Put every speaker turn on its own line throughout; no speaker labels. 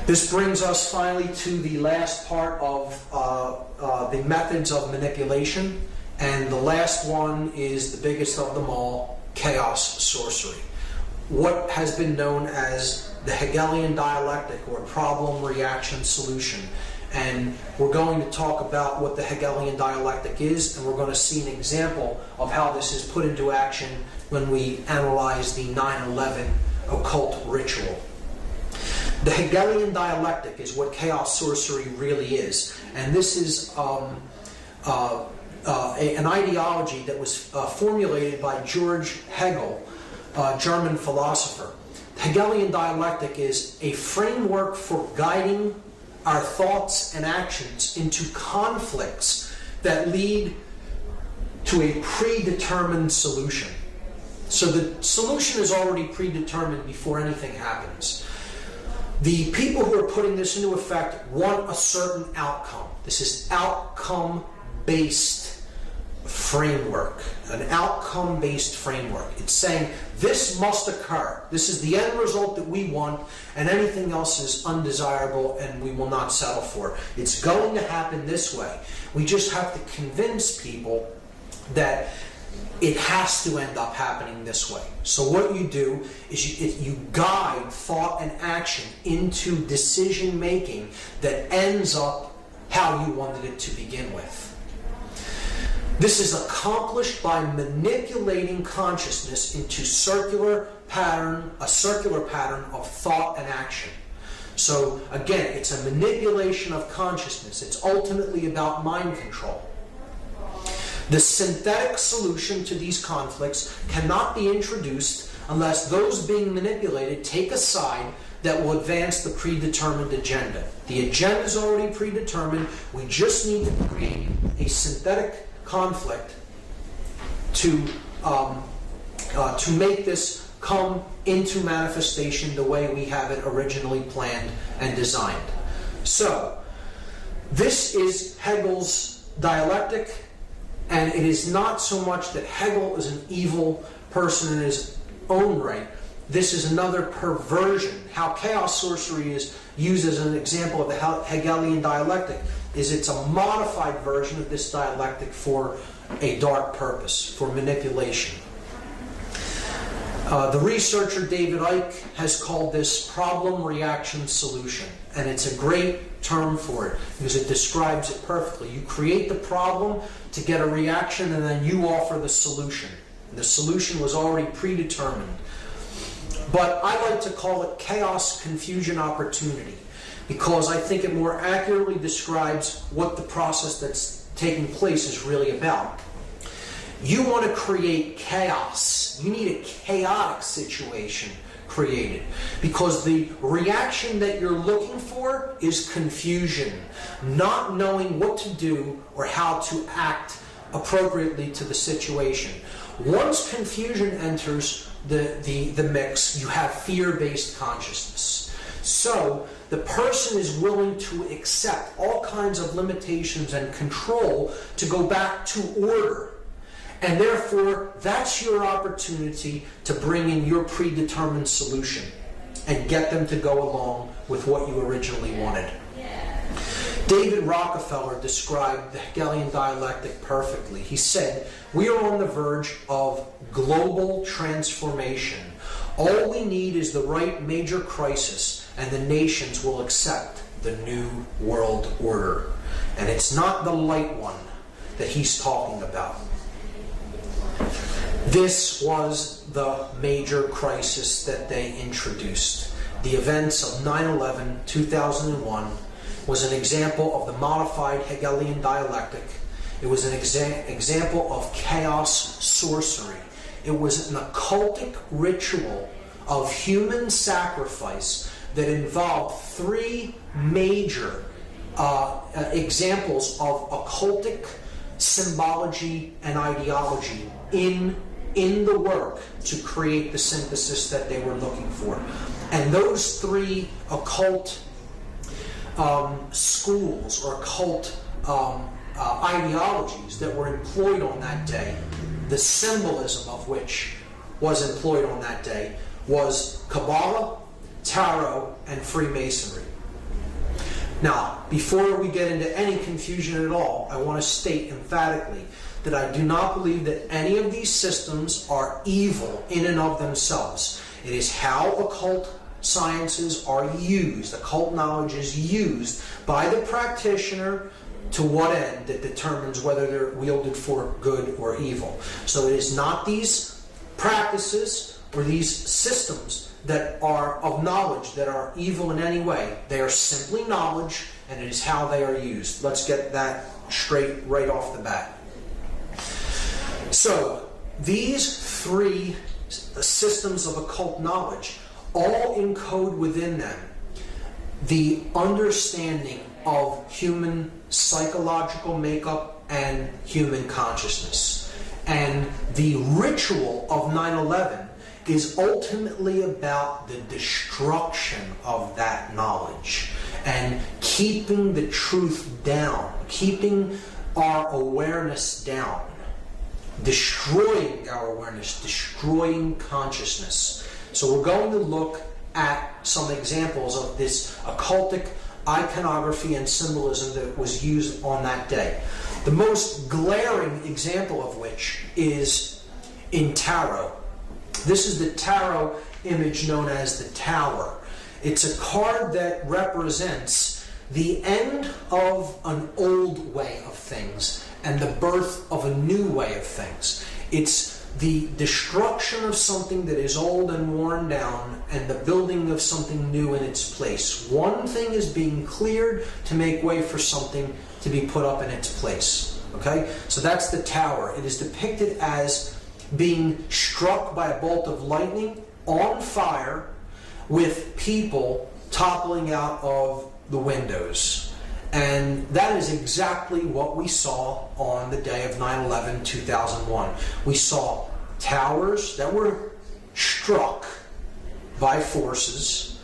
This brings us finally to the last part of the methods of manipulation, and the last one is the biggest of them all, chaos sorcery. What has been known as the Hegelian dialectic, or problem, reaction, solution. And we're going to talk about what the Hegelian dialectic is, and we're going to see an example of how this is put into action when we analyze the 9/11 occult ritual. The Hegelian dialectic is what chaos sorcery really is, and this is an ideology that was formulated by George Hegel, a German philosopher. The Hegelian dialectic is a framework for guiding our thoughts and actions into conflicts that lead to a predetermined solution. So the solution is already predetermined before anything happens. The people who are putting this into effect want a certain outcome. This is outcome-based framework, an outcome-based framework. It's saying this must occur. This is the end result that we want, and anything else is undesirable and we will not settle for. It's going to happen this way. We just have to convince people that it has to end up happening this way. So what you do is you guide thought and action into decision making that ends up how you wanted it to begin with. This is accomplished by manipulating consciousness into a circular pattern of thought and action. So again, it's a manipulation of consciousness. It's ultimately about mind control. The synthetic solution to these conflicts cannot be introduced unless those being manipulated take a side that will advance the predetermined agenda. The agenda is already predetermined. We just need to create a synthetic conflict to make this come into manifestation the way we have it originally planned and designed. So, this is Hegel's dialectic, and it is not so much that Hegel is an evil person in his own right. This is another perversion. How chaos sorcery is used as an example of the Hegelian dialectic is it's a modified version of this dialectic for a dark purpose, for manipulation. The researcher David Icke has called this problem, reaction, solution. And it's a great term for it because it describes it perfectly. You create the problem to get a reaction, and then you offer the solution. The solution was already predetermined. But I like to call it chaos, confusion, opportunity, because I think it more accurately describes what the process that's taking place is really about. You want to create chaos. You need a chaotic situation created, because the reaction that you're looking for is confusion, not knowing what to do or how to act appropriately to the situation. Once confusion enters the mix, you have fear-based consciousness. So the person is willing to accept all kinds of limitations and control to go back to order. And therefore, that's your opportunity to bring in your predetermined solution and get them to go along with what you originally wanted. David Rockefeller described the Hegelian dialectic perfectly. He said, "We are on the verge of global transformation. All we need is the right major crisis, and the nations will accept the new world order." And it's not the light one that he's talking about. This was the major crisis that they introduced. The events of 9/11, 2001, was an example of the modified Hegelian dialectic. It was an example of chaos sorcery. It was an occultic ritual of human sacrifice that involved three major examples of occultic symbology and ideology in the work to create the synthesis that they were looking for. And those three occult schools or occult ideologies that were employed on that day, the symbolism of which was employed on that day, was Kabbalah, Tarot, and Freemasonry. Now, before we get into any confusion at all, I want to state emphatically that I do not believe that any of these systems are evil in and of themselves. It is how occult sciences are used, occult knowledge is used by the practitioner to what end that determines whether they're wielded for good or evil. So it is not these practices or these systems that are of knowledge that are evil in any way. They are simply knowledge, and it is how they are used. Let's get that straight right off the bat. So these three systems of occult knowledge all encode within them the understanding of human psychological makeup and human consciousness. And the ritual of 9/11 is ultimately about the destruction of that knowledge and keeping the truth down, keeping our awareness down, destroying our awareness, destroying consciousness. So we're going to look at some examples of this occultic iconography and symbolism that was used on that day. The most glaring example of which is in tarot. This is the tarot image known as the Tower. It's a card that represents the end of an old way of things and the birth of a new way of things. It's the destruction of something that is old and worn down and the building of something new in its place. One thing is being cleared to make way for something to be put up in its place. Okay? So that's the Tower. It is depicted as being struck by a bolt of lightning, on fire, with people toppling out of the windows. And that is exactly what we saw on the day of 9/11, 2001. We saw towers that were struck by forces.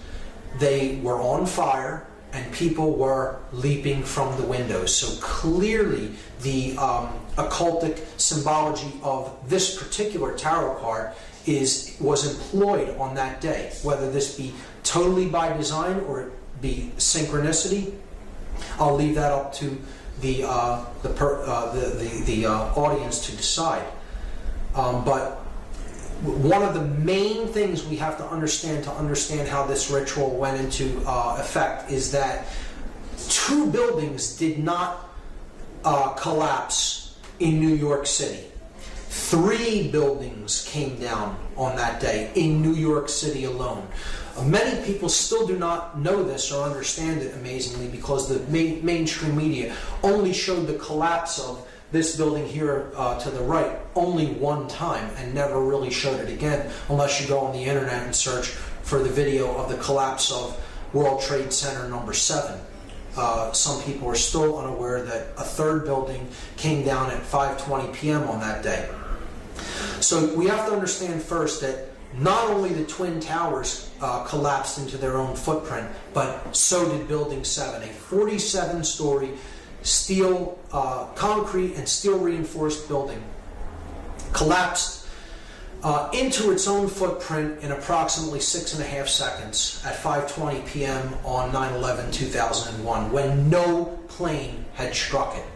They were on fire, and people were leaping from the windows. So clearly, the occultic symbology of this particular tarot card was employed on that day. Whether this be totally by design or it be synchronicity, I'll leave that up to the audience to decide. But one of the main things we have to understand how this ritual went into effect is that two buildings did not collapse in New York City. 3 buildings came down on that day in New York City alone. Many people still do not know this or understand it, amazingly, because the mainstream media only showed the collapse of this building here to the right only one time and never really showed it again, unless you go on the internet and search for the video of the collapse of World Trade Center number 7. Some people are still unaware that a 3rd building came down at 5:20 p.m. on that day. So we have to understand first that not only the Twin Towers collapsed into their own footprint, but so did Building 7, a 47-story steel, concrete and steel reinforced building, collapsed into its own footprint in approximately 6.5 seconds at 5:20 p.m. on 9/11/2001, when no plane had struck it.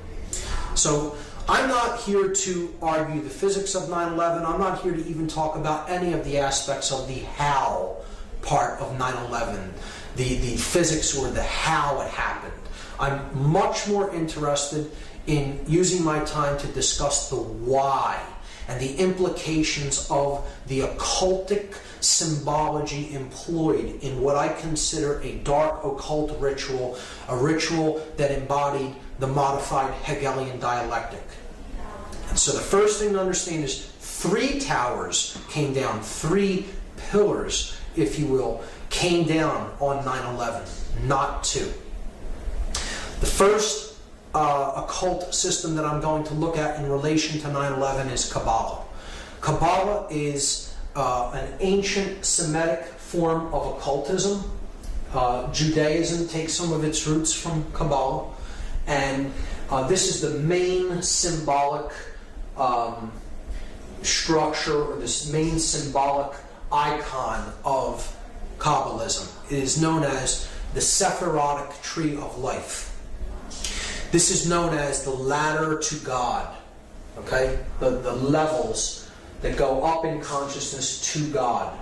So I'm not here to argue the physics of 9/11. I'm not here to even talk about any of the aspects of the how part of 9/11, the physics or the how it happened. I'm much more interested in using my time to discuss the why and the implications of the occultic symbology employed in what I consider a dark occult ritual, a ritual that embodied the modified Hegelian dialectic. And so the first thing to understand is 3 towers came down, 3 pillars, if you will, came down on 9/11, not 2. The first occult system that I'm going to look at in relation to 9/11 is Kabbalah. Kabbalah is an ancient Semitic form of occultism. Judaism takes some of its roots from Kabbalah, and this is the main symbolic structure, or this main symbolic icon of Kabbalism. It is known as the Sephirotic tree of life. This is known as the ladder to God. Okay? The levels that go up in consciousness to God.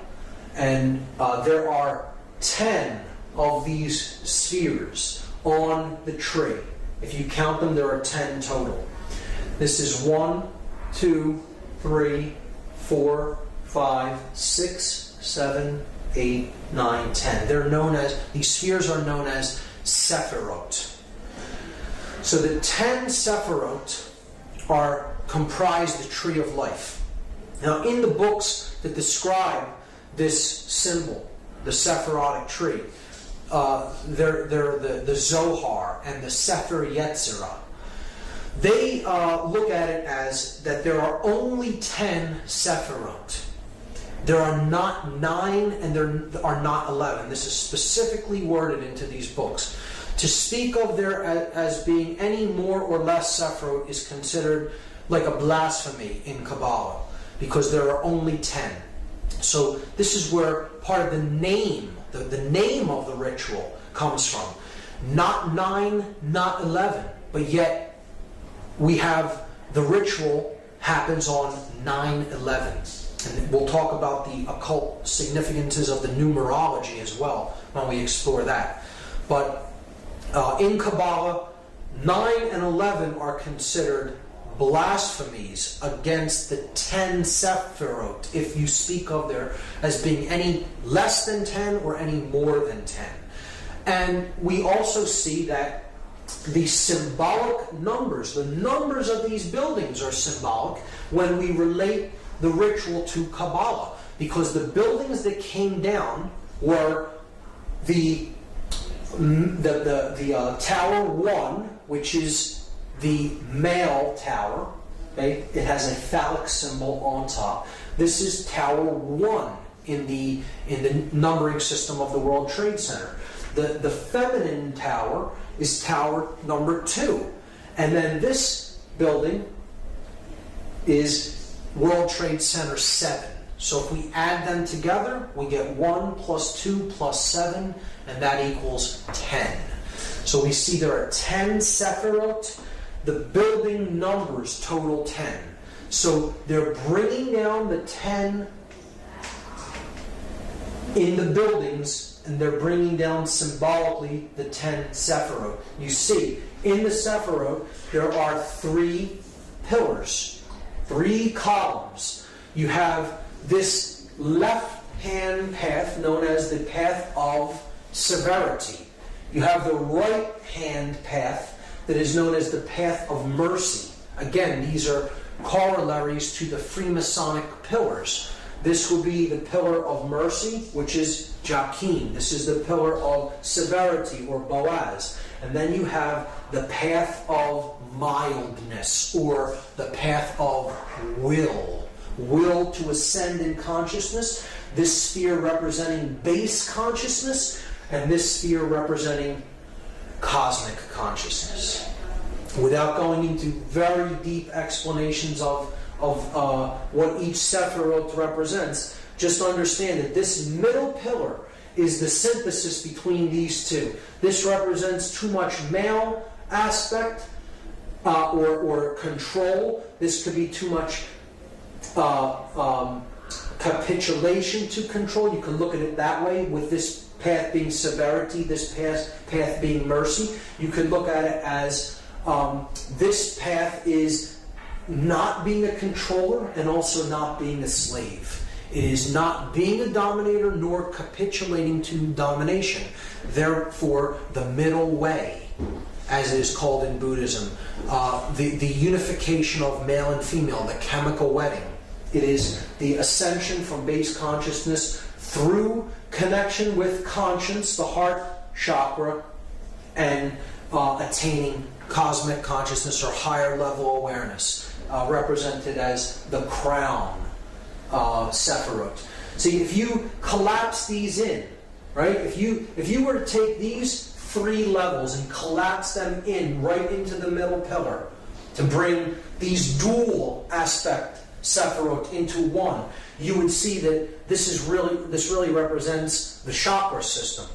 And there are 10 of these spheres on the tree. If you count them, there are 10 total. This is 1, 2, 3, 4, 5, 6, 7, 8, 9, 10. These spheres are known as Sephirot. So the 10 Sephirot comprise the tree of life. Now, in the books that describe this symbol, the Sephirotic tree, they're the Zohar and the Sefer Yetzirah. They look at it as that there are only 10 Sephirot. There are not 9 and there are not 11. This is specifically worded into these books. To speak of there as being any more or less Sephirot is considered like a blasphemy in Kabbalah, because there are only 10. So this is where part of the name, the name of the ritual comes from. Not 9, not 11, but yet we have the ritual happens on 9/11. And we'll talk about the occult significances of the numerology as well when we explore that. But in Kabbalah, 9 and 11 are considered blasphemies against the 10 Sephirot, if you speak of there as being any less than 10 or any more than 10. And we also see that the symbolic numbers, the numbers of these buildings are symbolic when we relate the ritual to Kabbalah, because the buildings that came down were the Tower 1, which is the male tower. Okay? It has a phallic symbol on top. This is Tower 1 in the numbering system of the World Trade Center. The feminine tower is tower number 2. And then this building is World Trade Center 7. So if we add them together, we get 1 plus 2 plus 7, and that equals 10. So we see there are 10 Sephirot. The building numbers total 10. So they're bringing down the 10 in the buildings, and they're bringing down symbolically the 10 Sephirot. You see, in the Sephirot, there are 3 pillars, 3 columns. You have this left-hand path known as the path of severity. You have the right-hand path that is known as the path of mercy. Again, these are corollaries to the Freemasonic pillars. This will be the pillar of mercy, which is Jachin. This is the pillar of severity, or Boaz. And then you have the path of mildness, or the path of will. Will to ascend in consciousness. This sphere representing base consciousness, and this sphere representing cosmic consciousness. Without going into very deep explanations of what each Sephirot represents, just understand that this middle pillar is the synthesis between these two. This represents too much male aspect or control. This could be too much capitulation to control. You can look at it that way, with this path being severity, this path being mercy. You could look at it as this path is not being a controller and also not being a slave. It is not being a dominator nor capitulating to domination. Therefore, the middle way, as it is called in Buddhism, the unification of male and female, the chemical wedding. It is the ascension from base consciousness through connection with conscience, the heart chakra, and attaining cosmic consciousness or higher level awareness, represented as the crown Sephirot. See, if you collapse these in, right? If you were to take these 3 levels and collapse them in right into the middle pillar to bring these dual aspect Sephirot into one, you would see that this really represents the chakra system.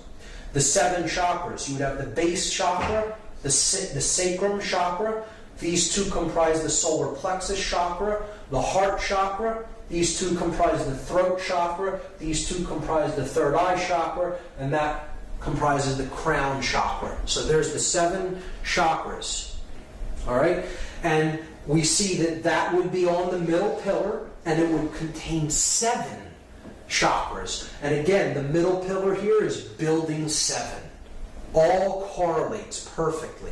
the 7 chakras. You would have the base chakra, the sacrum chakra. These two comprise the solar plexus chakra, the heart chakra. These two comprise the throat chakra. These two comprise the third eye chakra, and that comprises the crown chakra. So there's the 7 chakras. All right? And we see that that would be on the middle pillar, and it would contain 7 chakras. And again, the middle pillar here is building 7. All correlates perfectly.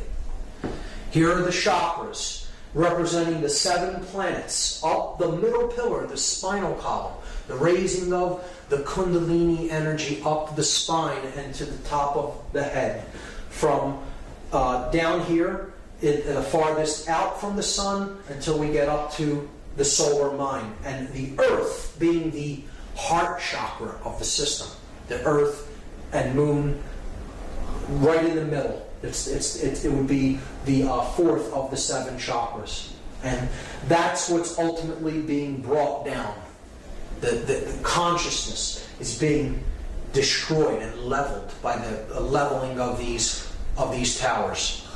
Here are the chakras representing the 7 planets. Up the middle pillar, the spinal column, the raising of the Kundalini energy up the spine and to the top of the head. From down here, the farthest out from the sun until we get up to the solar mind. And the earth being the heart chakra of the system. The earth and moon right in the middle. It would be the 4th of the 7 chakras. And that's what's ultimately being brought down. The consciousness is being destroyed and leveled by the leveling of these towers.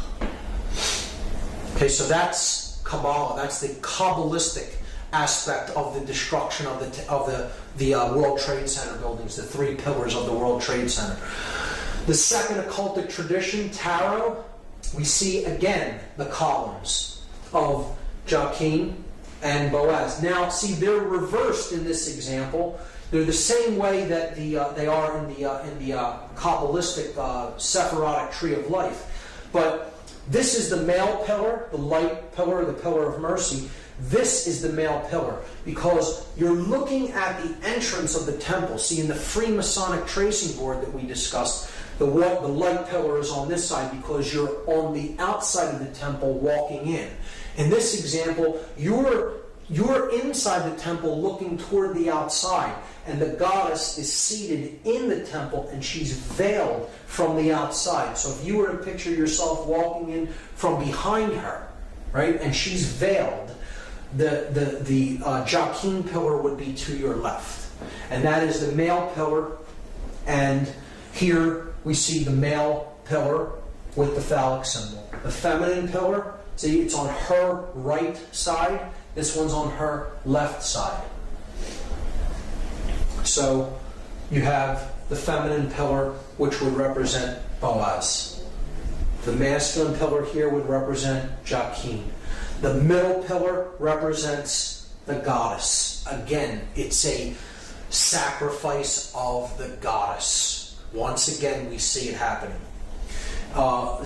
Okay, so that's Kabbalah. That's the Kabbalistic aspect of the destruction of the World Trade Center buildings, the 3 pillars of the World Trade Center. The second occultic tradition, tarot, we see again the columns of Jachin and Boaz. Now, see, they're reversed in this example. They're the same way that they are in the Kabbalistic Sephirotic tree of life. But this is the male pillar, the light pillar, the pillar of mercy. This is the male pillar because you're looking at the entrance of the temple. See, in the Freemasonic tracing board that we discussed, the light pillar is on this side because you're on the outside of the temple walking in. In this example, you're inside the temple looking toward the outside, and the goddess is seated in the temple and she's veiled from the outside. So if you were to picture yourself walking in from behind her, right, and she's veiled, the Jachin pillar would be to your left. And that is the male pillar, and here we see the male pillar with the phallic symbol. The feminine pillar, see, it's on her right side. This one's on her left side. So you have the feminine pillar, which would represent Boaz. The masculine pillar here would represent Jachin. The middle pillar represents the goddess. Again, it's a sacrifice of the goddess. Once again, we see it happening.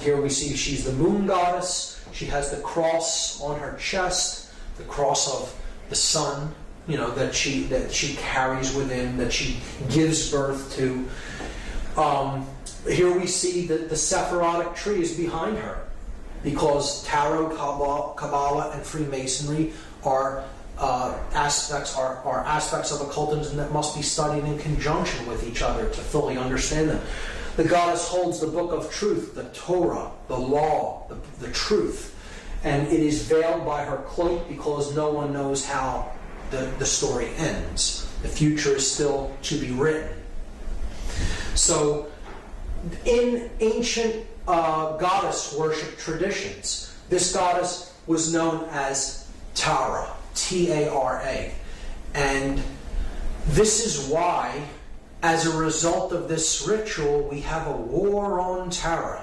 Here we see she's the moon goddess. She has the cross on her chest, the cross of the sun, that she carries within, that she gives birth to. Here we see that the Sephirotic tree is behind her, because tarot, Kabbalah, and Freemasonry are aspects of occultism that must be studied in conjunction with each other to fully understand them. The goddess holds the book of truth, the Torah, the law, the truth, and it is veiled by her cloak because no one knows how the story ends. The future is still to be written. So, in ancient goddess worship traditions, this goddess was known as Tara, T-A-R-A. And this is why, as a result of this ritual, we have a war on terror.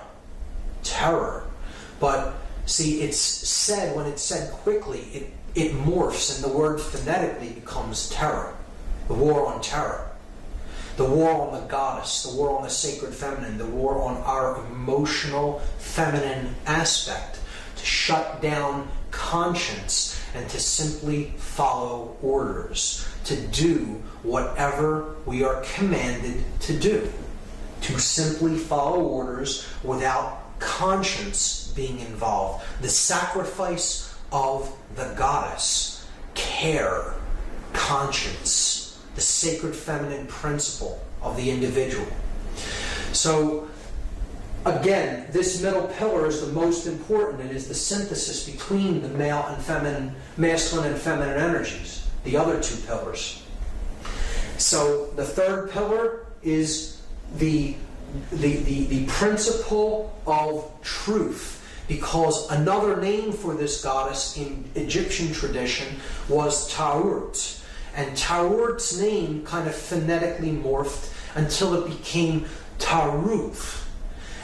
But see, it's said, when it's said quickly, it morphs, and the word phonetically becomes terror. The war on terror. The war on the goddess, the war on the sacred feminine, the war on our emotional feminine aspect, to shut down conscience and to simply follow orders, to do whatever we are commanded to do, to simply follow orders without conscience being involved. The sacrifice of the goddess, care, conscience, the sacred feminine principle of the individual. So, again, this middle pillar is the most important. It is the synthesis between the masculine and feminine energies, the other two pillars. So, the third pillar is the the principle of truth, because another name for this goddess in Egyptian tradition was Taurt. And Taurt's name kind of phonetically morphed until it became Taruth.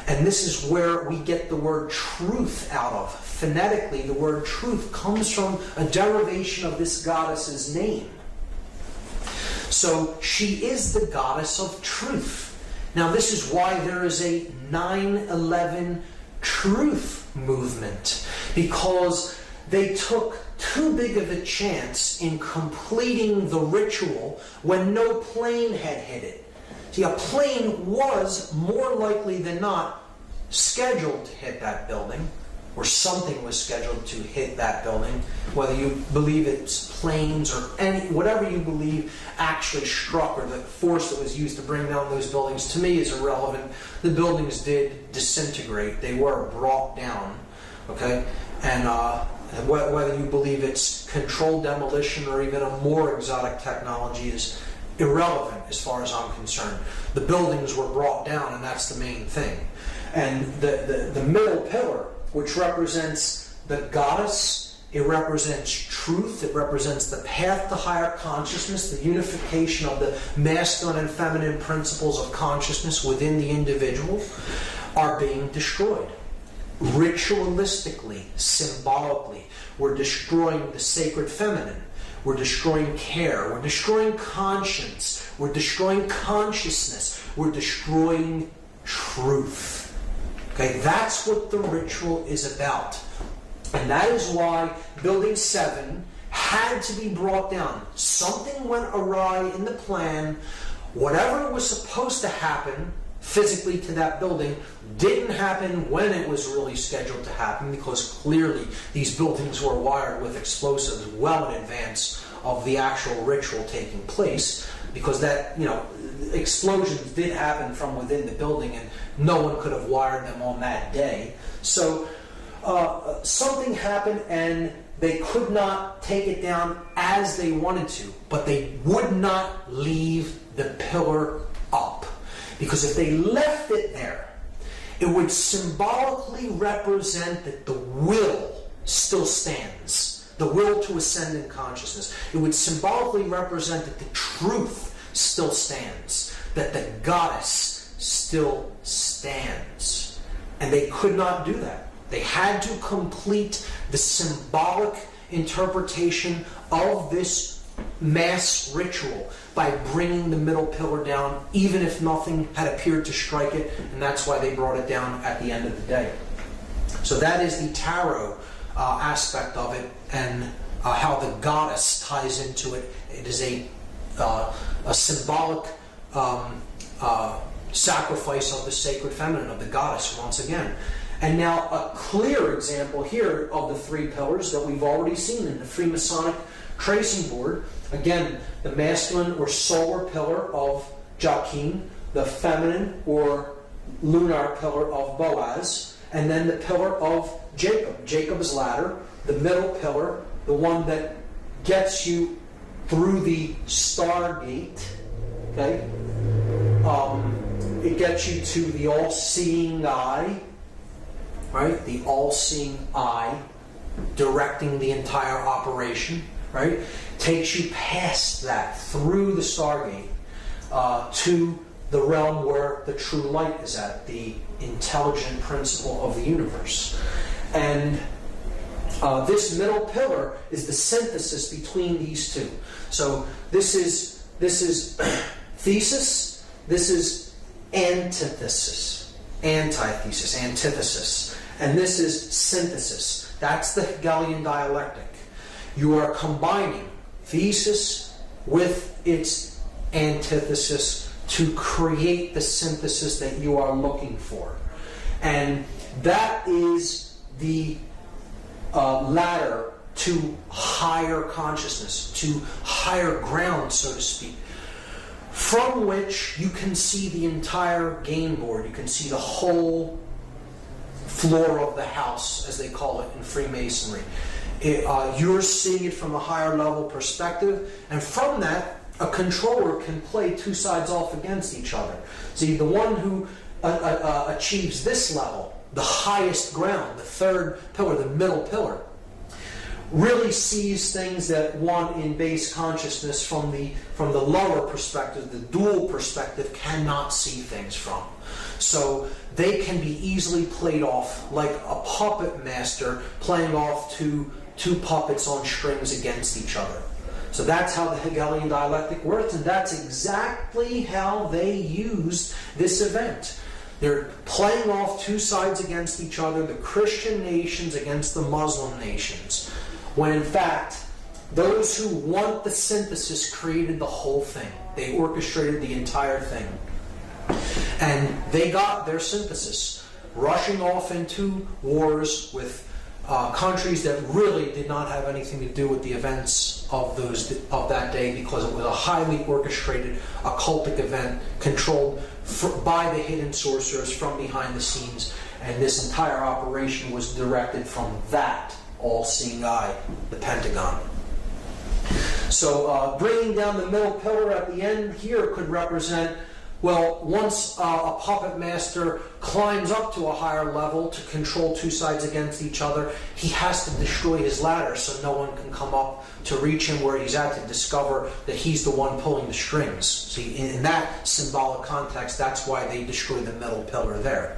And this is where we get the word truth out of. Phonetically, the word truth comes from a derivation of this goddess's name. So she is the goddess of truth. Now this is why there is a 9/11 truth movement, because they took too big of a chance in completing the ritual when no plane had hit it. See, a plane was more likely than not scheduled to hit that building, or something was scheduled to hit that building, whether you believe it's planes or whatever you believe actually struck, or the force that was used to bring down those buildings, to me is irrelevant. The buildings did disintegrate. They were brought down, okay? And whether you believe it's controlled demolition or even a more exotic technology is irrelevant as far as I'm concerned. The buildings were brought down, and that's the main thing. And the middle pillar, which represents the goddess, it represents truth, it represents the path to higher consciousness, the unification of the masculine and feminine principles of consciousness within the individual, are being destroyed. Ritualistically, symbolically, we're destroying the sacred feminine. We're destroying care. We're destroying conscience. We're destroying consciousness. We're destroying truth. Okay, that's what the ritual is about. And that is why Building 7 had to be brought down. Something went awry in the plan. Whatever was supposed to happen physically to that building didn't happen when it was really scheduled to happen, because clearly these buildings were wired with explosives well in advance of the actual ritual taking place, because that, explosions did happen from within the building and no one could have wired them on that day. So something happened and they could not take it down as they wanted to, but they would not leave the pillar up. Because if they left it there, it would symbolically represent that the will still stands. The will to ascend in consciousness. It would symbolically represent that the truth still stands. That the goddess still stands. And they could not do that. They had to complete the symbolic interpretation of this mass ritual by bringing the middle pillar down, even if nothing had appeared to strike it, and that's why they brought it down at the end of the day. So that is the tarot aspect of it, and how the goddess ties into it. It is a symbolic sacrifice of the sacred feminine, of the goddess, once again. And now a clear example here of the three pillars that we've already seen in the Freemasonic tracing board. Again, the masculine or solar pillar of Joachim, the feminine or lunar pillar of Boaz, and then the pillar of Jacob, Jacob's ladder, the middle pillar, the one that gets you through the stargate, okay? It gets you to the all-seeing eye, right? The all-seeing eye directing the entire operation, right? Takes you past that, through the stargate, to the realm where the true light is at, the intelligent principle of the universe. And this middle pillar is the synthesis between these two. So this is thesis, this is antithesis, antithesis, antithesis, and this is synthesis. That's the Hegelian dialectic. You are combining thesis with its antithesis to create the synthesis that you are looking for. And that is the ladder to higher consciousness, to higher ground, so to speak, from which you can see the entire game board. You can see the whole floor of the house, as they call it in Freemasonry. You're seeing it from a higher level perspective, and from that, a controller can play two sides off against each other. See, the one who achieves this level, the highest ground, the third pillar, the middle pillar, really sees things that one in base consciousness from the lower perspective, the dual perspective, cannot see things from. So they can be easily played off like a puppet master playing off two puppets on strings against each other. So that's how the Hegelian dialectic works, and that's exactly how they used this event. They're playing off two sides against each other, the Christian nations against the Muslim nations, when in fact, those who want the synthesis created the whole thing. They orchestrated the entire thing. And they got their synthesis, rushing off into wars with countries that really did not have anything to do with the events of that day, because it was a highly orchestrated occultic event controlled by the hidden sorcerers from behind the scenes, and this entire operation was directed from that all-seeing eye, the Pentagon. So bringing down the middle pillar at the end here could represent, well, once a puppet master climbs up to a higher level to control two sides against each other, he has to destroy his ladder so no one can come up to reach him where he's at to discover that he's the one pulling the strings. See, in that symbolic context, that's why they destroy the middle pillar there.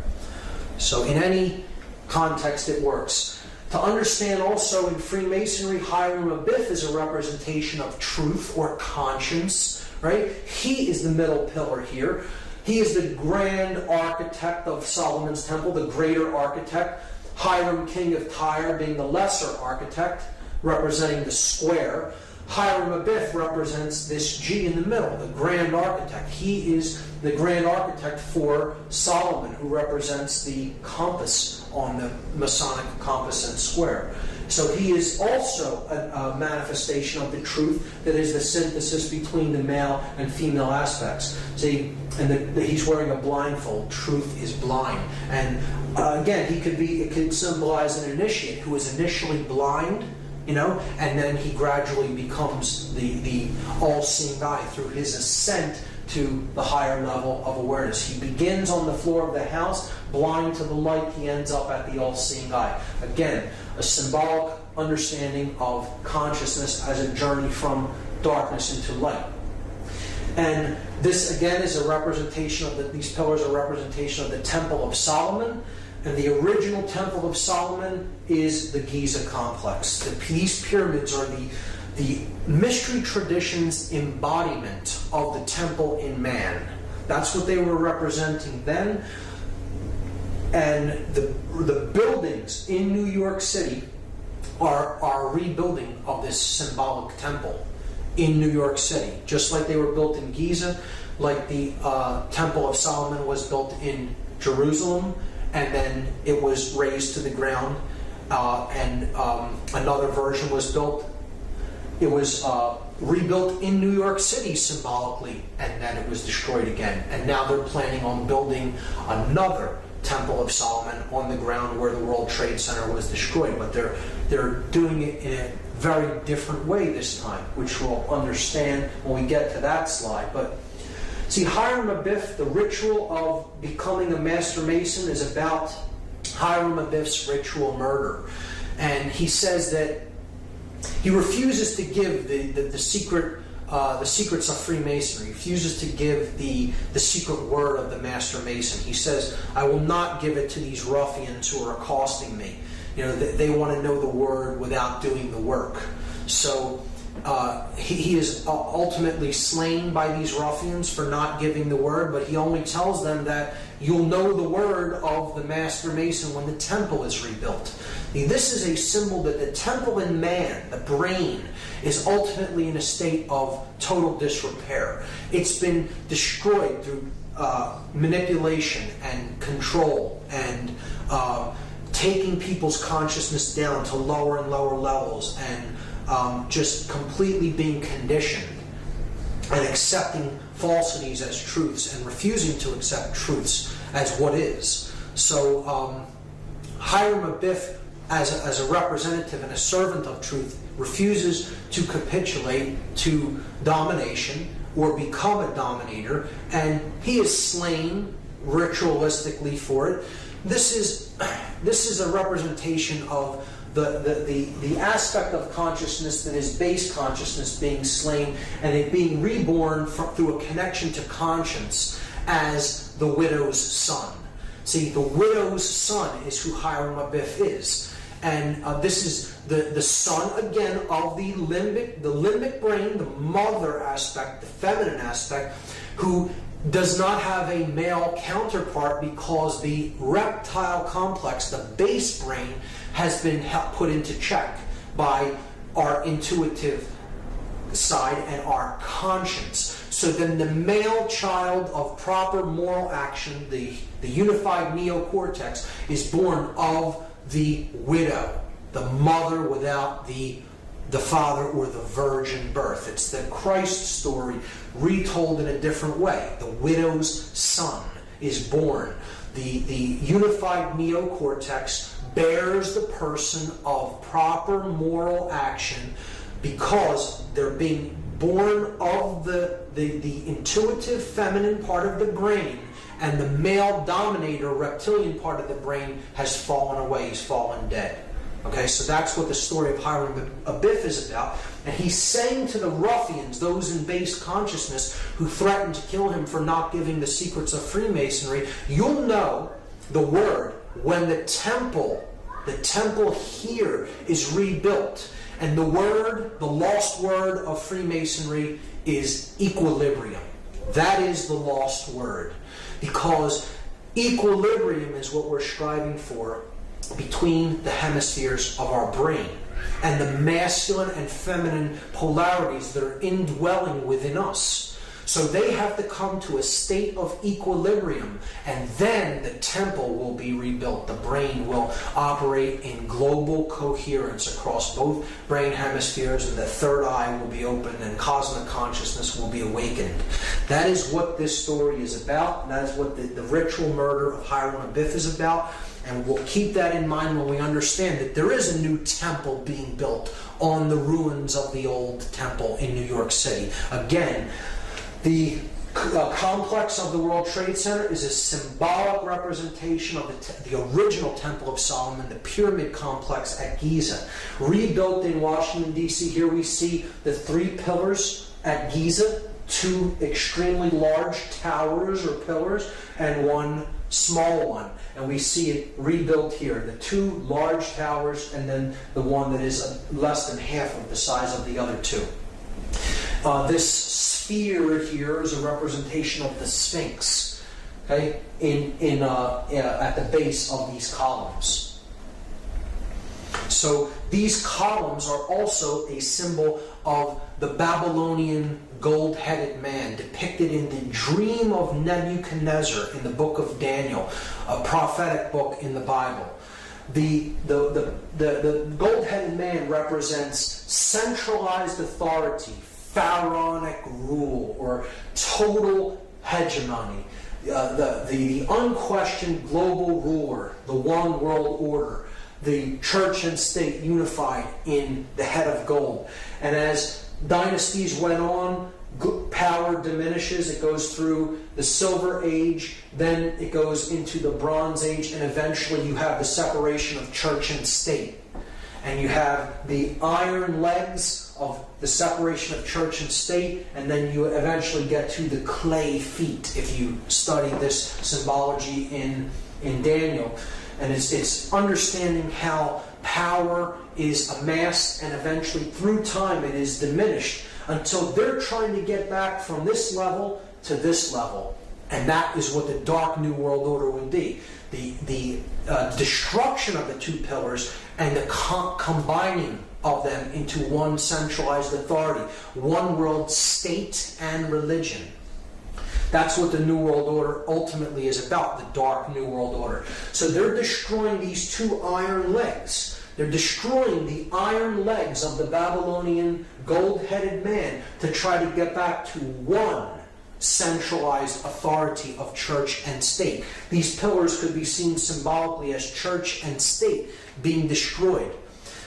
So in any context, it works. To understand also in Freemasonry, Hiram Abiff is a representation of truth or conscience, right? He is the middle pillar here. He is the grand architect of Solomon's temple, the greater architect. Hiram, king of Tyre, being the lesser architect, representing the square. Hiram Abiff represents this G in the middle, the grand architect. He is the grand architect for Solomon, who represents the compass on the Masonic compass and square. So he is also a manifestation of the truth that is the synthesis between the male and female aspects. See, and he's wearing a blindfold. Truth is blind. And again, it could symbolize an initiate who is initially blind, and then he gradually becomes the all-seeing eye through his ascent to the higher level of awareness. He begins on the floor of the house, blind to the light. He ends up at the all-seeing eye. Again, a symbolic understanding of consciousness as a journey from darkness into light. And this, again, is a representation of these pillars are a representation of the Temple of Solomon. And the original Temple of Solomon is the Giza complex. These pyramids are the mystery tradition's embodiment of the temple in man. That's what they were representing then. And the buildings in New York City are a rebuilding of this symbolic temple in New York City. Just like they were built in Giza, like the Temple of Solomon was built in Jerusalem, and then it was razed to the ground, and another version was built. It was rebuilt in New York City symbolically, and then it was destroyed again. And now they're planning on building another Temple of Solomon on the ground where the World Trade Center was destroyed. But they're doing it in a very different way this time, which we'll understand when we get to that slide. But see, Hiram Abiff, the ritual of becoming a Master Mason is about Hiram Abiff's ritual murder. And he says that he refuses to give the secrets of Freemasonry. He refuses to give the secret word of the Master Mason. He says, I will not give it to these ruffians who are accosting me. They want to know the word without doing the work. So he is ultimately slain by these ruffians for not giving the word, but he only tells them that you'll know the word of the Master Mason when the temple is rebuilt. This is a symbol that the temple in man, the brain, is ultimately in a state of total disrepair. It's been destroyed through manipulation and control and taking people's consciousness down to lower and lower levels, and just completely being conditioned and accepting falsities as truths and refusing to accept truths as what is. So Hiram Abiff, as a representative and a servant of truth, refuses to capitulate to domination or become a dominator, and he is slain ritualistically for it. This is a representation of the aspect of consciousness that is base consciousness being slain and it being reborn through a connection to conscience as the widow's son. See, the widow's son is who Hiram Abiff is. And this is the son, again, of the limbic brain, the mother aspect, the feminine aspect, who does not have a male counterpart because the reptile complex, the base brain, has been put into check by our intuitive side and our conscience. So then the male child of proper moral action, the unified neocortex, is born of the widow, the mother without the father or the virgin birth. It's the Christ story retold in a different way. The widow's son is born. The unified neocortex bears the person of proper moral action because they're being born of the intuitive feminine part of the brain, and the male dominator reptilian part of the brain has fallen away. He's fallen dead. Okay, so that's what the story of Hiram Abiff is about. And he's saying to the ruffians, those in base consciousness who threatened to kill him for not giving the secrets of Freemasonry, you'll know the word when the temple here is rebuilt. And the word, the lost word of Freemasonry is equilibrium. That is the lost word. Because equilibrium is what we're striving for between the hemispheres of our brain and the masculine and feminine polarities that are indwelling within us. So they have to come to a state of equilibrium, and then the temple will be rebuilt. The brain will operate in global coherence across both brain hemispheres, and the third eye will be opened, and cosmic consciousness will be awakened. That is what this story is about, and that is what the ritual murder of Hiram Abiff is about. And we'll keep that in mind when we understand that there is a new temple being built on the ruins of the old temple in New York City. Again, the complex of the World Trade Center is a symbolic representation of the original Temple of Solomon, the pyramid complex at Giza. Rebuilt in Washington, D.C., here we see the 3 pillars at Giza, 2 extremely large towers or pillars, and 1 small one. And we see it rebuilt here, the 2 large towers and then the one that is less than half of the size of the other 2. This sphere here is a representation of the Sphinx, okay, at the base of these columns. So these columns are also a symbol of the Babylonian gold-headed man depicted in the dream of Nebuchadnezzar in the book of Daniel, a prophetic book in the Bible. The gold-headed man represents centralized authority, pharaonic rule, or total hegemony, the unquestioned global ruler, the one world order, the church and state unified in the head of gold. And as dynasties went on, power diminishes. It goes through the Silver Age, then it goes into the Bronze Age, and eventually you have the separation of church and state. And you have the iron legs of the separation of church and state, and then you eventually get to the clay feet if you study this symbology in Daniel. And it's understanding how power is amassed, and eventually through time it is diminished until they're trying to get back from this level to this level. And that is what the Dark New World Order would be. The destruction of the 2 pillars and the combining of them into one centralized authority, one world state and religion. That's what the New World Order ultimately is about, the Dark New World Order. So they're destroying these 2 iron legs. They're destroying the iron legs of the Babylonian gold-headed man to try to get back to one centralized authority of church and state. These pillars could be seen symbolically as church and state being destroyed.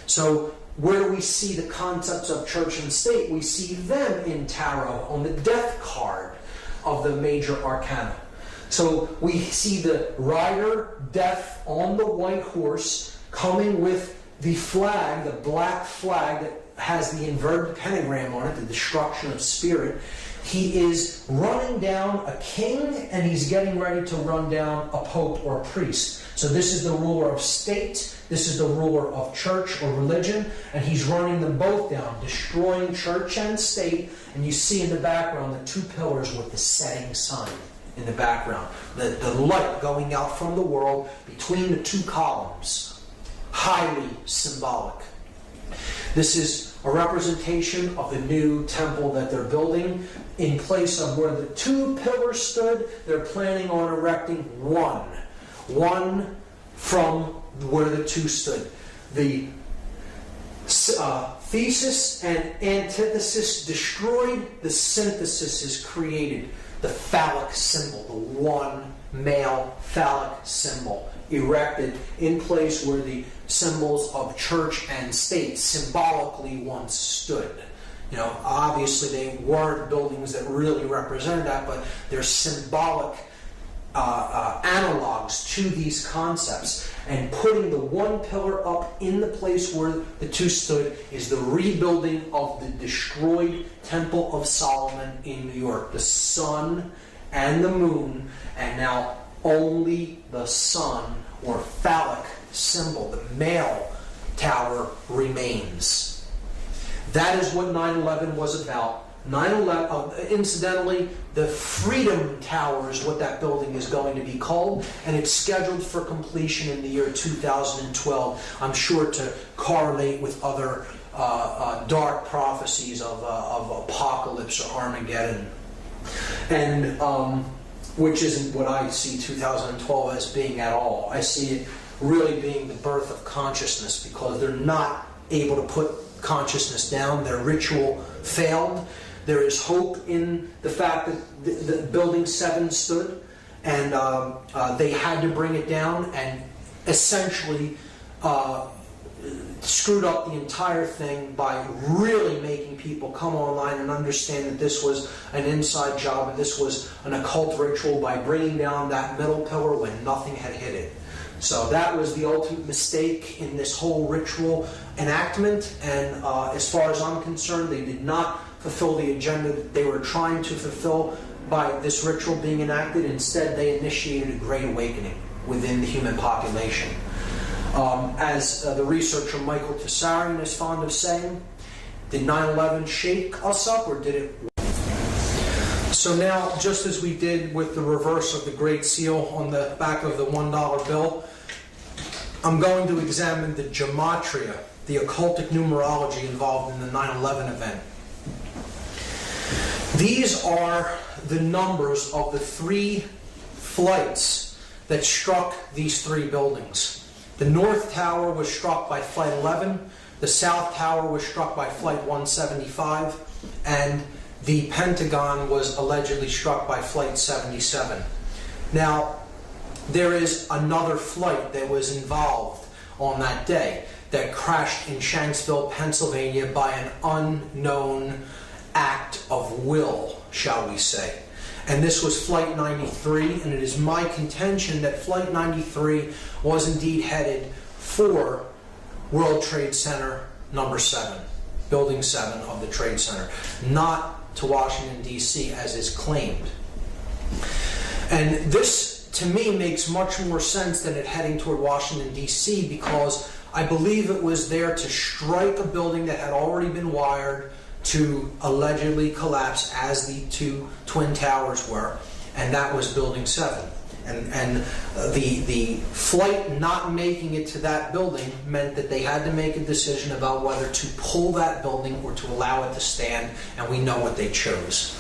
So where do we see the concepts of church and state? We see them in tarot on the death card of the major arcana. So we see the rider, death, on the white horse, coming with the flag, the black flag that has the inverted pentagram on it, the destruction of spirit. He is running down a king, and he's getting ready to run down a pope or a priest. So this is the ruler of state, this is the ruler of church or religion, and he's running them both down, destroying church and state. And you see in the background the two pillars with the setting sun in the background. The light going out from the world between the two columns. Highly symbolic. This is a representation of the new temple that they're building. In place of where the two pillars stood, they're planning on erecting one from where the two stood. The thesis and antithesis destroyed, the synthesis is created. The phallic symbol, the one male phallic symbol, erected in place where the symbols of church and state symbolically once stood. Obviously they weren't buildings that really represented that, but they're symbolic analogs to these concepts. And putting the one pillar up in the place where the two stood is the rebuilding of the destroyed Temple of Solomon in New York. The sun and the moon, and now only the sun or phallic symbol, the male tower, remains. That is what 9/11 was about. 9/11, incidentally, the Freedom Tower is what that building is going to be called, and it's scheduled for completion in the year 2012. I'm sure to correlate with other dark prophecies of apocalypse or Armageddon, and which isn't what I see 2012 as being at all. I see it really being the birth of consciousness, because they're not able to put consciousness down. Their ritual failed. There is hope in the fact that the Building 7 stood, and they had to bring it down and essentially screwed up the entire thing by really making people come online and understand that this was an inside job and this was an occult ritual, by bringing down that middle pillar when nothing had hit it. So that was the ultimate mistake in this whole ritual enactment, and as far as I'm concerned, they did not fulfill the agenda that they were trying to fulfill by this ritual being enacted. Instead, they initiated a great awakening within the human population. As the researcher Michael Tessarian is fond of saying, did 9/11 shake us up, or did it? So now, just as we did with the reverse of the Great Seal on the back of the $1 bill, I'm going to examine the gematria, the occultic numerology involved in the 9/11 event. These are the numbers of the three flights that struck these three buildings. The North Tower was struck by Flight 11, the South Tower was struck by Flight 175, and the Pentagon was allegedly struck by Flight 77. Now, there is another flight that was involved on that day that crashed in Shanksville, Pennsylvania by an unknown act of will, shall we say. And this was Flight 93, and it is my contention that Flight 93 was indeed headed for World Trade Center number 7, Building 7 of the Trade Center, not to Washington, D.C., as is claimed. And this, to me, makes much more sense than it heading toward Washington, D.C., because I believe it was there to strike a building that had already been wired to allegedly collapse, as the two twin towers were, and that was Building 7. And the flight not making it to that building meant that they had to make a decision about whether to pull that building or to allow it to stand, and we know what they chose.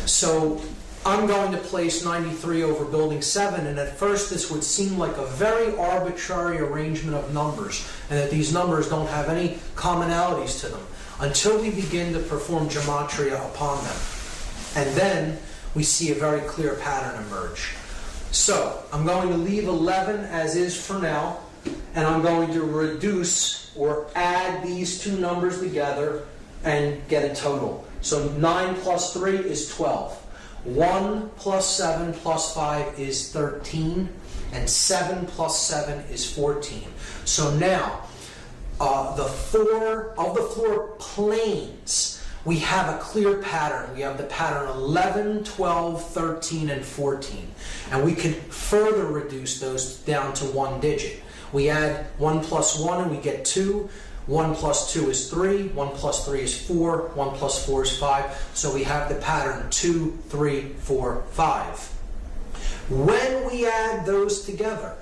So I'm going to place 93 over Building 7, and at first this would seem like a very arbitrary arrangement of numbers, and that these numbers don't have any commonalities to them, until we begin to perform gematria upon them. And then we see a very clear pattern emerge. So, I'm going to leave 11 as is for now, and I'm going to reduce or add these two numbers together and get a total. So 9 plus 3 is 12. 1 plus 7 plus 5 is 13, and 7 plus 7 is 14. So now, the floor planes, we have a clear pattern. We have the pattern 11, 12, 13, and 14. And we can further reduce those down to one digit. We add 1 plus 1 and we get 2. 1 plus 2 is 3. 1 plus 3 is 4. 1 plus 4 is 5. So we have the pattern 2, 3, 4, 5. When we add those together,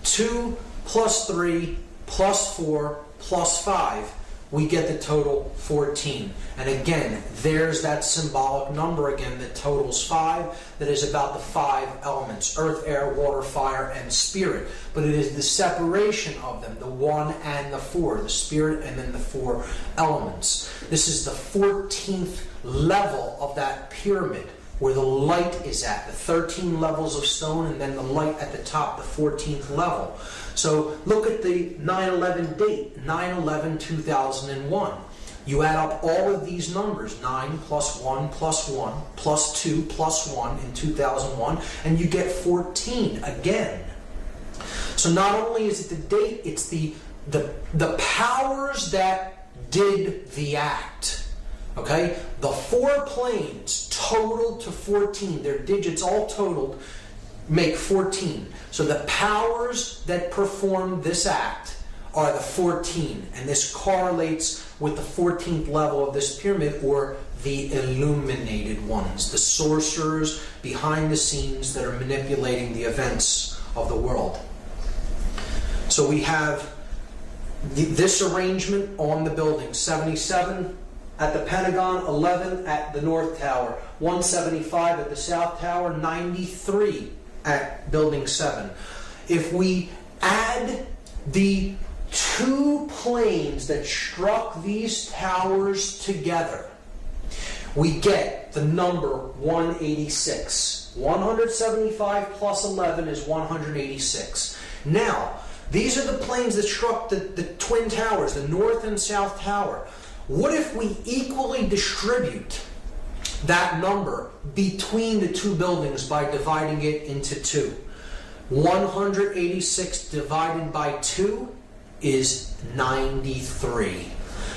2 plus 3 plus 4 plus 5, we get the total 14. And again, there's that symbolic number again that totals 5, that is about the 5 elements: earth, air, water, fire, and spirit. But it is the separation of them, the 1 and the 4, the spirit and then the 4 elements. This is the 14th level of that pyramid, where the light is at, the 13 levels of stone, and then the light at the top, the 14th level. So look at the 9/11 date, 9/11/2001. You add up all of these numbers, 9 plus 1 plus 1 plus 2 plus 1 in 2001, and you get 14 again. So not only is it the date, it's the powers that did the act. Okay? The 4 planes totaled to 14. Their digits all totaled make 14. So the powers that perform this act are the 14. And this correlates with the 14th level of this pyramid, or the illuminated ones, the sorcerers behind the scenes that are manipulating the events of the world. So we have this arrangement on the building: 77 at the Pentagon, 11 at the North Tower, 175 at the South Tower, 93 at Building 7. If we add the 2 planes that struck these towers together, we get the number 186. 175 plus 11 is 186. Now, these are the planes that struck the twin towers, the North and South Tower. What if we equally distribute that number between the 2 buildings by dividing it into 2? 186 divided by 2 is 93.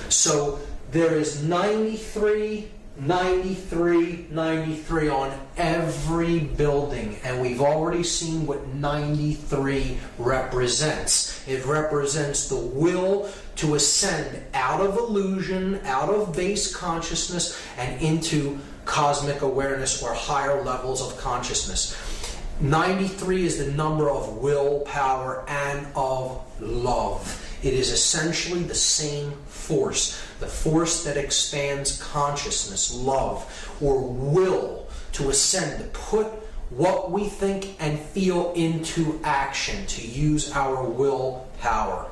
So there is 93, 93, 93 on every building, and we've already seen what 93 represents. It represents the will to ascend out of illusion, out of base consciousness, and into cosmic awareness, or higher levels of consciousness. 93 is the number of willpower and of love. It is essentially the same force, the force that expands consciousness, love, or will to ascend, to put what we think and feel into action, to use our willpower.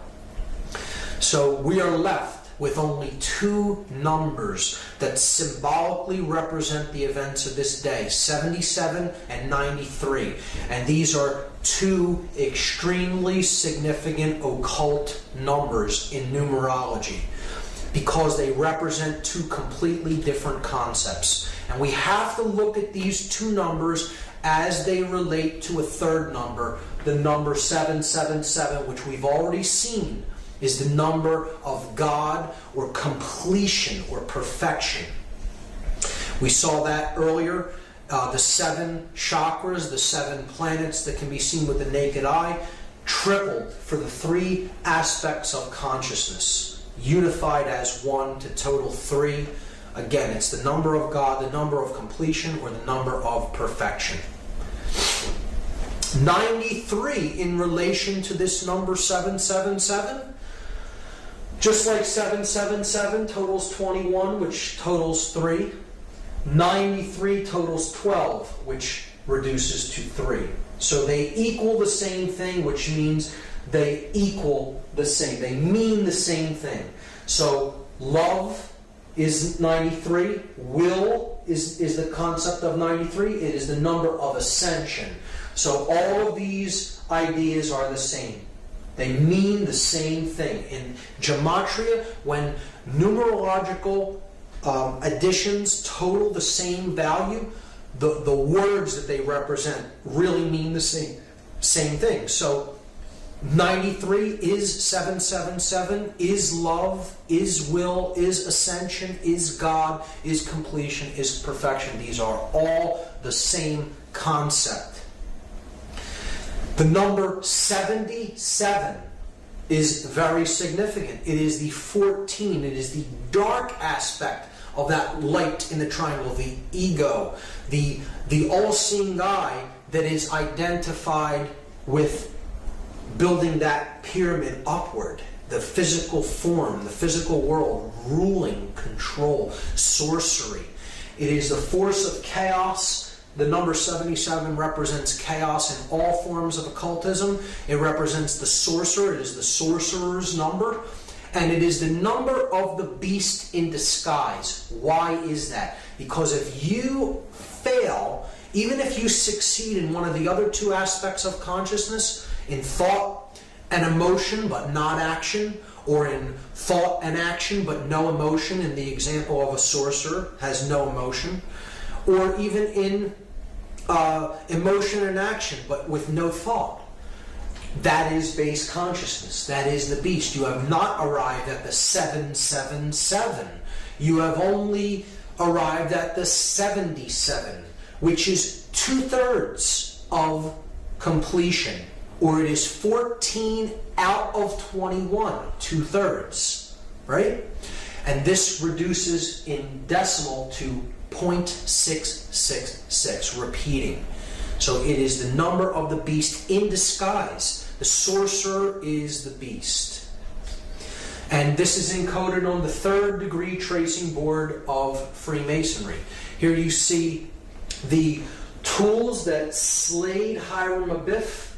So we are left with only 2 numbers that symbolically represent the events of this day: 77 and 93. And these are 2 extremely significant occult numbers in numerology, because they represent 2 completely different concepts. And we have to look at these 2 numbers as they relate to a third number, the number 777, which we've already seen is the number of God, or completion, or perfection. We saw that earlier. The 7 chakras, the 7 planets that can be seen with the naked eye, tripled for the 3 aspects of consciousness, unified as 1 to total 3. Again, it's the number of God, the number of completion, or the number of perfection. 93 in relation to this number 777. Just like 777 totals 21, which totals 3, 93 totals 12, which reduces to 3. So they equal the same thing, which means they equal the same. They mean the same thing. So love is 93. Will is the concept of 93. It is the number of ascension. So all of these ideas are the same. They mean the same thing. In gematria, when numerological additions total the same value, the words that they represent really mean the same thing. So 93 is 777, is love, is will, is ascension, is God, is completion, is perfection. These are all the same concept. The number 77 is very significant. It is the 14. It is the dark aspect of that light in the triangle, the ego, the all-seeing eye that is identified with building that pyramid upward, the physical form, the physical world, ruling, control, sorcery. It is the force of chaos. The number 77 represents chaos in all forms of occultism. It represents the sorcerer. It is the sorcerer's number. And it is the number of the beast in disguise. Why is that? Because if you fail, even if you succeed in one of the other two aspects of consciousness, in thought and emotion but not action, or in thought and action but no emotion, in the example of a sorcerer, has no emotion, or even in emotion and action but with no thought, that is base consciousness. That is the beast. You have not arrived at the 777. You have only arrived at the 77, which is 2/3 of completion. Or it is 14 out of 21, 2/3, right? And this reduces in decimal to 0.666, repeating. So it is the number of the beast in disguise. The sorcerer is the beast. And this is encoded on the 3rd degree tracing board of Freemasonry. Here you see the tools that slayed Hiram Abiff.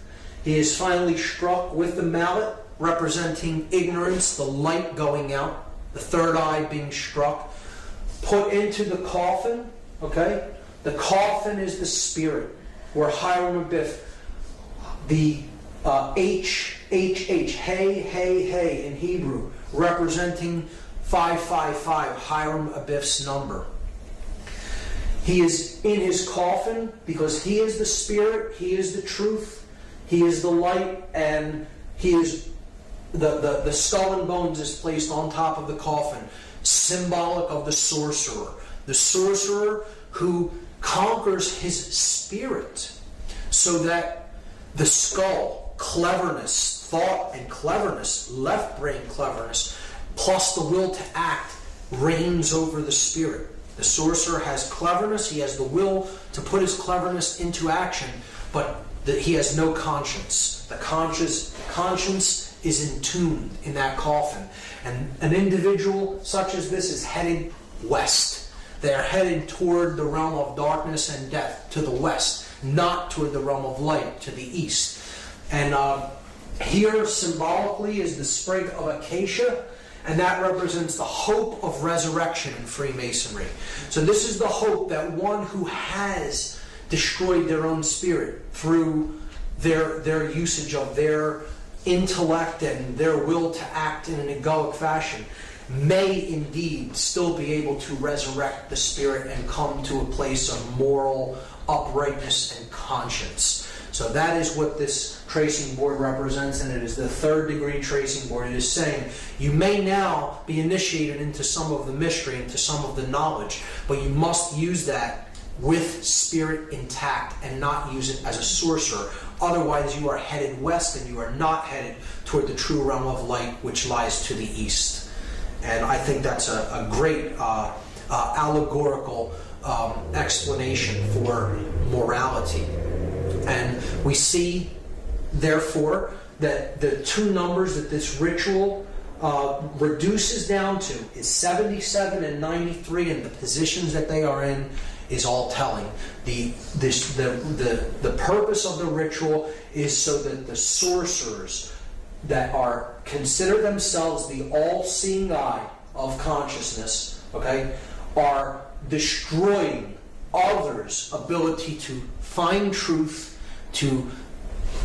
He is finally struck with the mallet, representing ignorance, the light going out, the third eye being struck, put into the coffin, okay? The coffin is the spirit, where Hiram Abiff, the HHH, hey in Hebrew, representing 555, Hiram Abiff's number. He is in his coffin because he is the spirit, he is the truth, he is the light, and he is the skull and bones is placed on top of the coffin, symbolic of the sorcerer. The sorcerer who conquers his spirit so that the skull, cleverness, thought and cleverness, left brain cleverness, plus the will to act, reigns over the spirit. The sorcerer has cleverness, he has the will to put his cleverness into action, but he has no conscience. The conscience is entombed in that coffin. And an individual such as this is headed west. They are headed toward the realm of darkness and death, to the west, not toward the realm of light, to the east. And here symbolically is the sprig of acacia, and that represents the hope of resurrection in Freemasonry. So this is the hope that one who has destroyed their own spirit through their usage of their intellect and their will to act in an egoic fashion may indeed still be able to resurrect the spirit and come to a place of moral uprightness and conscience. So that is what this tracing board represents, and it is the 3rd degree tracing board. It is saying you may now be initiated into some of the mystery, into some of the knowledge, but you must use that with spirit intact and not use it as a sorcerer. Otherwise you are headed west and you are not headed toward the true realm of light, which lies to the east. And I think that's a great allegorical explanation for morality. And we see, therefore, that the two numbers that this ritual reduces down to is 77 and 93, and the positions that they are in is all telling. The purpose of the ritual is so that the sorcerers that are consider themselves the all-seeing eye of consciousness, okay, are destroying others' ability to find truth, to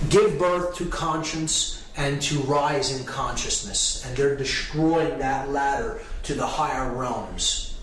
give birth to conscience, and to rise in consciousness. And they're destroying that ladder to the higher realms.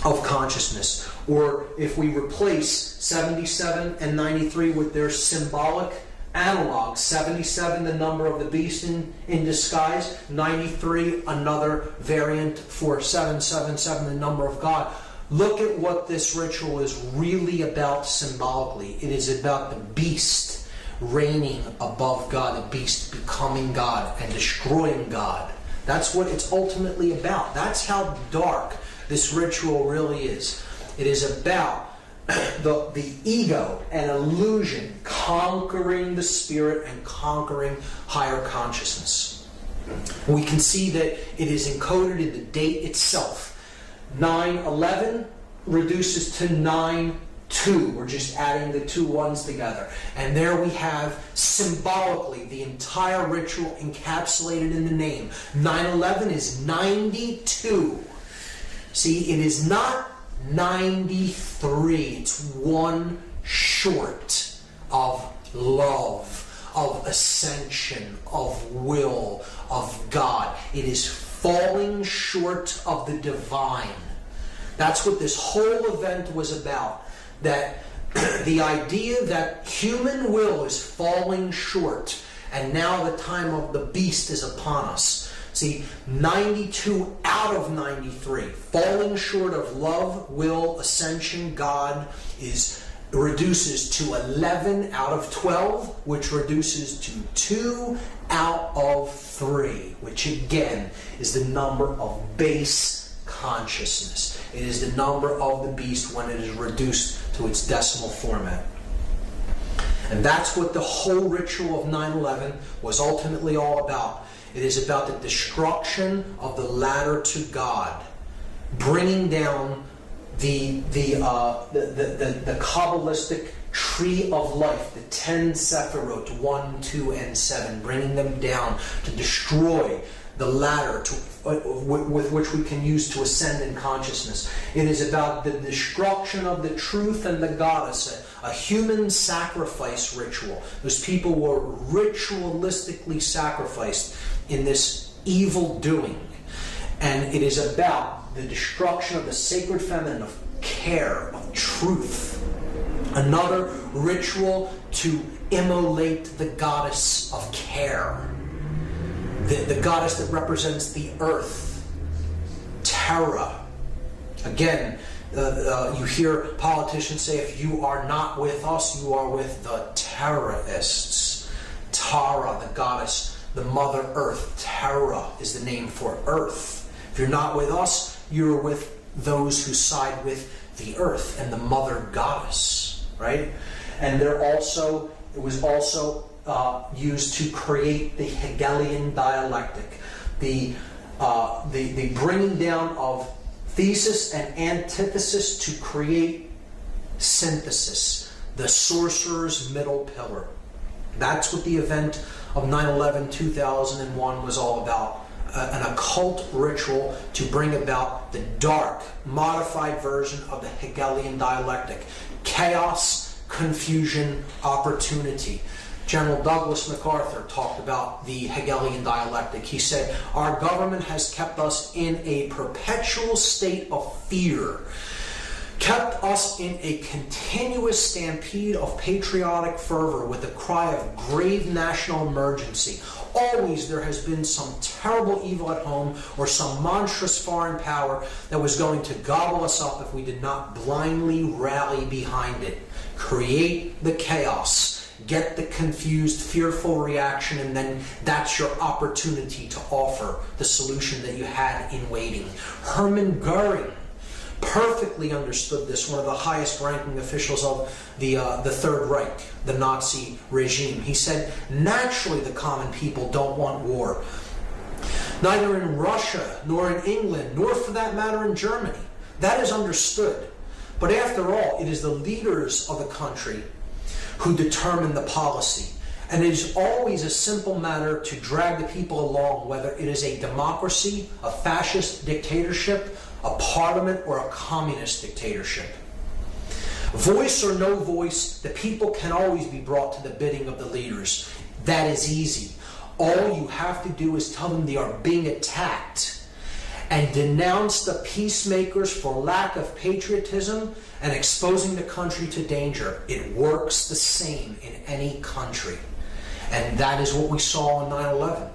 of consciousness. Or if we replace 77 and 93 with their symbolic analog, 77 the number of the beast in disguise, 93 another variant for 777 the number of God. Look at what this ritual is really about symbolically. It is about the beast reigning above God, the beast becoming God and destroying God. That's what it's ultimately about. That's how dark this ritual really is. It is about the ego and illusion conquering the spirit and conquering higher consciousness. We can see that it is encoded in the date itself. 9/11 reduces to 9/2. We're just adding the two ones together. And there we have symbolically the entire ritual encapsulated in the name. 9/11 is 92. See, it is not 93. It's one short of love, of ascension, of will, of God. It is falling short of the divine. That's what this whole event was about. That the idea that human will is falling short, and now the time of the beast is upon us. See, 92 out of 93, falling short of love, will, ascension, God, reduces to 11 out of 12, which reduces to 2 out of 3, which again is the number of base consciousness. It is the number of the beast when it is reduced to its decimal format. And that's what the whole ritual of 9/11 was ultimately all about. It is about the destruction of the ladder to God, bringing down the Kabbalistic tree of life, the 10 Sephirot, 1, 2, and 7, bringing them down to destroy the ladder with which we can use to ascend in consciousness. It is about the destruction of the truth and the goddess, a human sacrifice ritual. Those people were ritualistically sacrificed in this evil doing. And it is about the destruction of the sacred feminine, of care, of truth. Another ritual to immolate the goddess of care. The goddess that represents the earth, Terra. Again, you hear politicians say, if you are not with us, you are with the terrorists. Tara, the goddess, the Mother Earth. Terra is the name for earth. If you're not with us, you're with those who side with the earth and the Mother Goddess, right? And it was also used to create the Hegelian dialectic, the bringing down of thesis and antithesis to create synthesis, the sorcerer's middle pillar. That's what the event of 9/11, 2001 was all about. An occult ritual to bring about the dark, modified version of the Hegelian dialectic. Chaos, confusion, opportunity. General Douglas MacArthur talked about the Hegelian dialectic. He said, our government has kept us in a perpetual state of fear, kept us in a continuous stampede of patriotic fervor with a cry of grave national emergency. Always there has been some terrible evil at home or some monstrous foreign power that was going to gobble us up if we did not blindly rally behind it. Create the chaos. Get the confused, fearful reaction, and then that's your opportunity to offer the solution that you had in waiting. Hermann Goering perfectly understood this, one of the highest ranking officials of the Third Reich, the Nazi regime. He said, naturally the common people don't want war. Neither in Russia, nor in England, nor for that matter in Germany. That is understood. But after all, it is the leaders of the country who determine the policy. And it is always a simple matter to drag the people along, whether it is a democracy, a fascist dictatorship, a parliament, or a communist dictatorship. Voice or no voice, the people can always be brought to the bidding of the leaders. That is easy. All you have to do is tell them they are being attacked and denounce the peacemakers for lack of patriotism and exposing the country to danger. It works the same in any country. And that is what we saw on 9/11.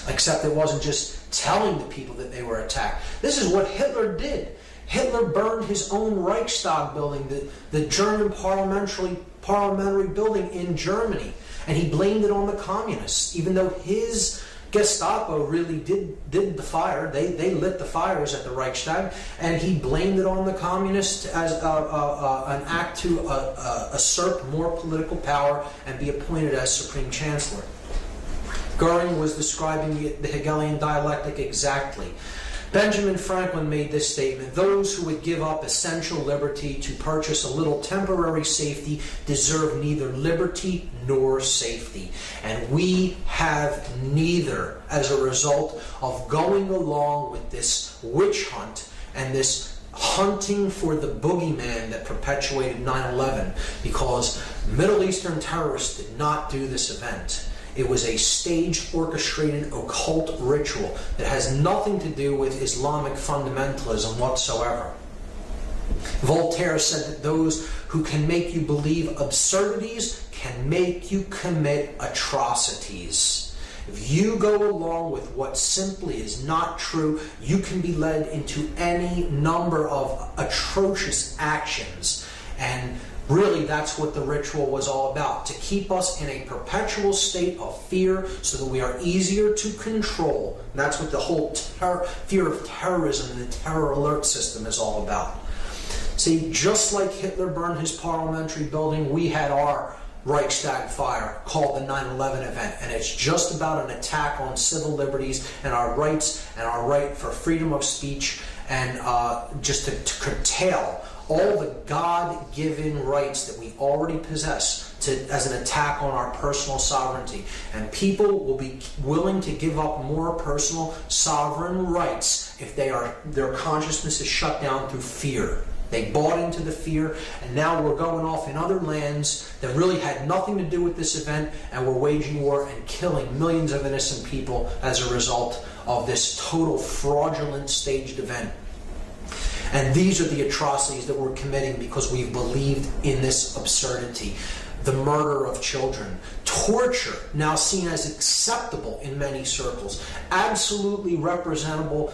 Except it wasn't just telling the people that they were attacked. This is what Hitler did. Hitler burned his own Reichstag building, the German parliamentary building in Germany. And he blamed it on the communists, even though his Gestapo really did the fire. They lit the fires at the Reichstag, and he blamed it on the communists as an act to usurp more political power and be appointed as Supreme Chancellor. Goering was describing the Hegelian dialectic exactly. Benjamin Franklin made this statement: those who would give up essential liberty to purchase a little temporary safety deserve neither liberty nor safety. And we have neither as a result of going along with this witch hunt and this hunting for the boogeyman that perpetuated 9/11, because Middle Eastern terrorists did not do this event. It was a staged, orchestrated, occult ritual that has nothing to do with Islamic fundamentalism whatsoever. Voltaire said that those who can make you believe absurdities can make you commit atrocities. If you go along with what simply is not true, you can be led into any number of atrocious actions. And really, that's what the ritual was all about, to keep us in a perpetual state of fear so that we are easier to control. And that's what the whole fear of terrorism and the terror alert system is all about. See, just like Hitler burned his parliamentary building, we had our Reichstag fire called the 9/11 event. And it's just about an attack on civil liberties and our rights and our right for freedom of speech, and just to curtail all the God-given rights that we already possess as an attack on our personal sovereignty. And people will be willing to give up more personal sovereign rights if their consciousness is shut down through fear. They bought into the fear, and now we're going off in other lands that really had nothing to do with this event, and we're waging war and killing millions of innocent people as a result of this total fraudulent staged event. And these are the atrocities that we're committing because we've believed in this absurdity. The murder of children, torture, now seen as acceptable in many circles, absolutely reprehensible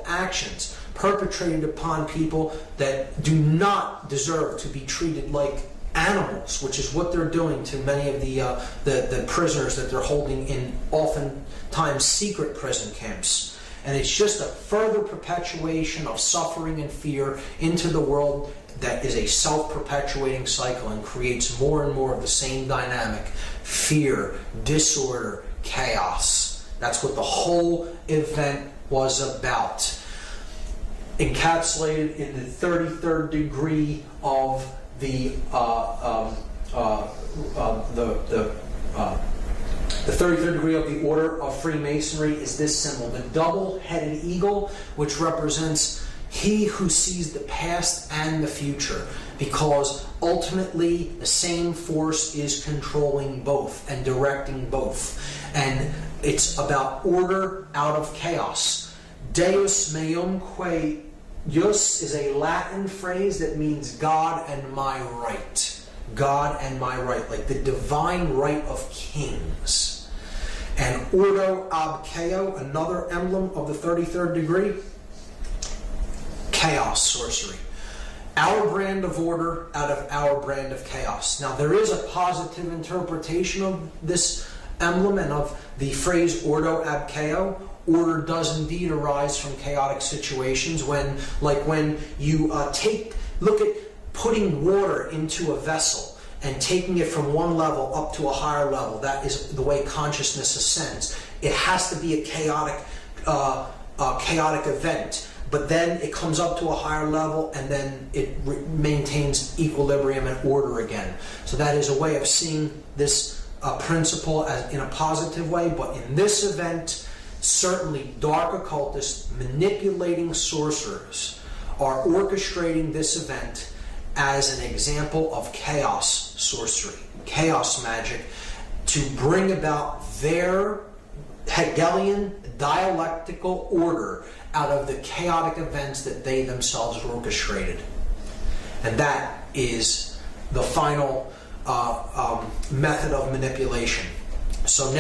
actions perpetrated upon people that do not deserve to be treated like animals, which is what they're doing to many of the prisoners that they're holding in oftentimes secret prison camps. And it's just a further perpetuation of suffering and fear into the world that is a self-perpetuating cycle and creates more and more of the same dynamic: fear, disorder, chaos. That's what the whole event was about. Encapsulated in the 33rd degree of the 33rd degree of the Order of Freemasonry is this symbol, the double-headed eagle, which represents he who sees the past and the future, because ultimately the same force is controlling both and directing both. And it's about order out of chaos. Deus meum quae Deus is a Latin phrase that means God and my right. God and my right, like the divine right of kings. And ordo ab chaos, another emblem of the 33rd degree, chaos, sorcery. Our brand of order out of our brand of chaos. Now, there is a positive interpretation of this emblem and of the phrase ordo ab chaos. Order does indeed arise from chaotic situations when you look at putting water into a vessel and taking it from one level up to a higher level. That is the way consciousness ascends. It has to be a chaotic event, but then it comes up to a higher level and then it maintains equilibrium and order again. So that is a way of seeing this principle as in a positive way, but in this event, certainly dark occultists manipulating sorcerers are orchestrating this event as an example of chaos sorcery, chaos magic, to bring about their Hegelian dialectical order out of the chaotic events that they themselves orchestrated. And that is the final method of manipulation. So now